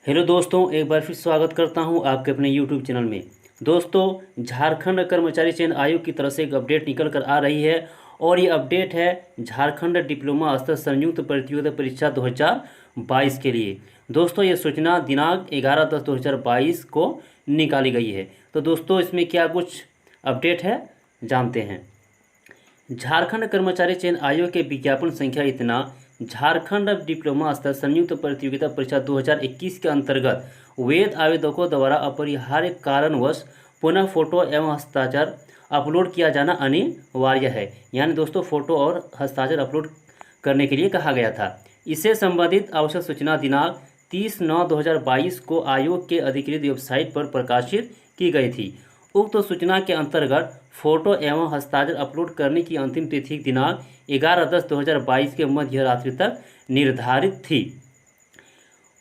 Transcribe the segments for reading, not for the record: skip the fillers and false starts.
Hello दोस्तों, एक बार फिर स्वागत करता हूं आपके अपने यूट्यूब चैनल में। दोस्तों, झारखंड कर्मचारी चयन आयोग की तरफ से एक अपडेट निकल कर आ रही है और ये अपडेट है झारखंड डिप्लोमा स्तर संयुक्त प्रतियोगिता परीक्षा 2022 के लिए। दोस्तों, ये सूचना दिनांक 11/10/2022 को निकाली गई है। तो दोस्तों, इसमें क्या कुछ अपडेट है जानते हैं। झारखंड कर्मचारी चयन आयोग के विज्ञापन संख्या इतना झारखंड डिप्लोमा स्तर संयुक्त प्रतियोगिता परीक्षा 2021 के अंतर्गत वैध आवेदकों द्वारा अपरिहार्य कारणवश पुनः फोटो एवं हस्ताक्षर अपलोड किया जाना अनिवार्य है। यानी दोस्तों, फोटो और हस्ताक्षर अपलोड करने के लिए कहा गया था। इससे संबंधित आवश्यक सूचना दिनांक 30/9/2022 को आयोग के अधिकृत वेबसाइट पर प्रकाशित की गई थी। उक्त सूचना के अंतर्गत फोटो एवं हस्ताक्षर अपलोड करने की अंतिम तिथि दिनांक 11/10/2022 के मध्य रात्रि तक निर्धारित थी।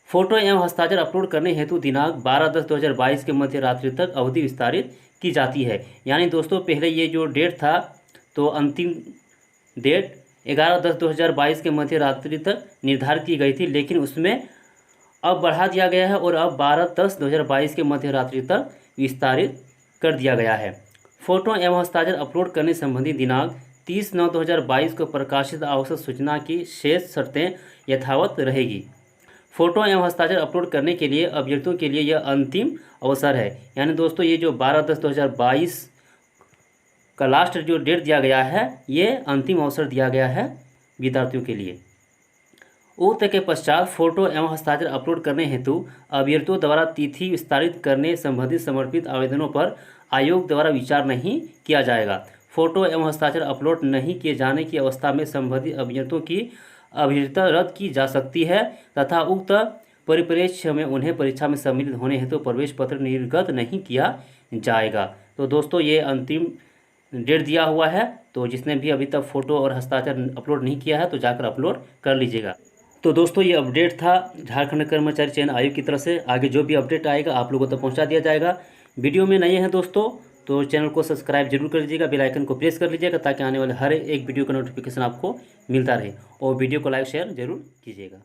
फोटो एवं हस्ताक्षर अपलोड करने हेतु दिनांक 12/10/2022 के मध्य रात्रि तक अवधि विस्तारित की जाती है। यानी दोस्तों, पहले ये जो डेट था तो अंतिम डेट 11/10/2022 के मध्य रात्रि तक निर्धारित की गई थी, लेकिन उसमें अब बढ़ा दिया गया है और अब 12/10/2022 के मध्य रात्रि तक विस्तारित कर दिया गया है। फोटो एवं हस्ताक्षर अपलोड करने संबंधी दिनांक 30/9/2022 को प्रकाशित आवश्यक सूचना की शेष शर्तें यथावत रहेगी। फोटो एवं हस्ताक्षर अपलोड करने के लिए अभ्यर्थियों के लिए यह अंतिम अवसर है। यानी दोस्तों, ये जो 12/10/2022 का लास्ट जो डेट दिया गया है, ये अंतिम अवसर दिया गया है विद्यार्थियों के लिए। उक्त के पश्चात फोटो एवं हस्ताक्षर अपलोड करने हेतु अभ्यर्थियों द्वारा तिथि विस्तारित करने संबंधित समर्पित आवेदनों पर आयोग द्वारा विचार नहीं किया जाएगा। फोटो एवं हस्ताक्षर अपलोड नहीं किए जाने की अवस्था में संबंधित अभ्यर्थियों की अभ्यर्थता रद्द की जा सकती है तथा उक्त परिप्रेक्ष्य में उन्हें परीक्षा में सम्मिलित होने हेतु प्रवेश पत्र निर्गत नहीं किया जाएगा। तो दोस्तों, ये अंतिम डेट दिया हुआ है, तो जिसने भी अभी तक फोटो और हस्ताक्षर अपलोड नहीं किया है तो जाकर अपलोड कर लीजिएगा। तो दोस्तों, ये अपडेट था झारखंड कर्मचारी चयन आयोग की तरफ से। आगे जो भी अपडेट आएगा आप लोगों तक पहुंचा दिया जाएगा। वीडियो में नए हैं दोस्तों तो चैनल को सब्सक्राइब जरूर कर लीजिएगा, बेल आइकन को प्रेस कर लीजिएगा ताकि आने वाले हर एक वीडियो का नोटिफिकेशन आपको मिलता रहे, और वीडियो को लाइक शेयर जरूर कीजिएगा।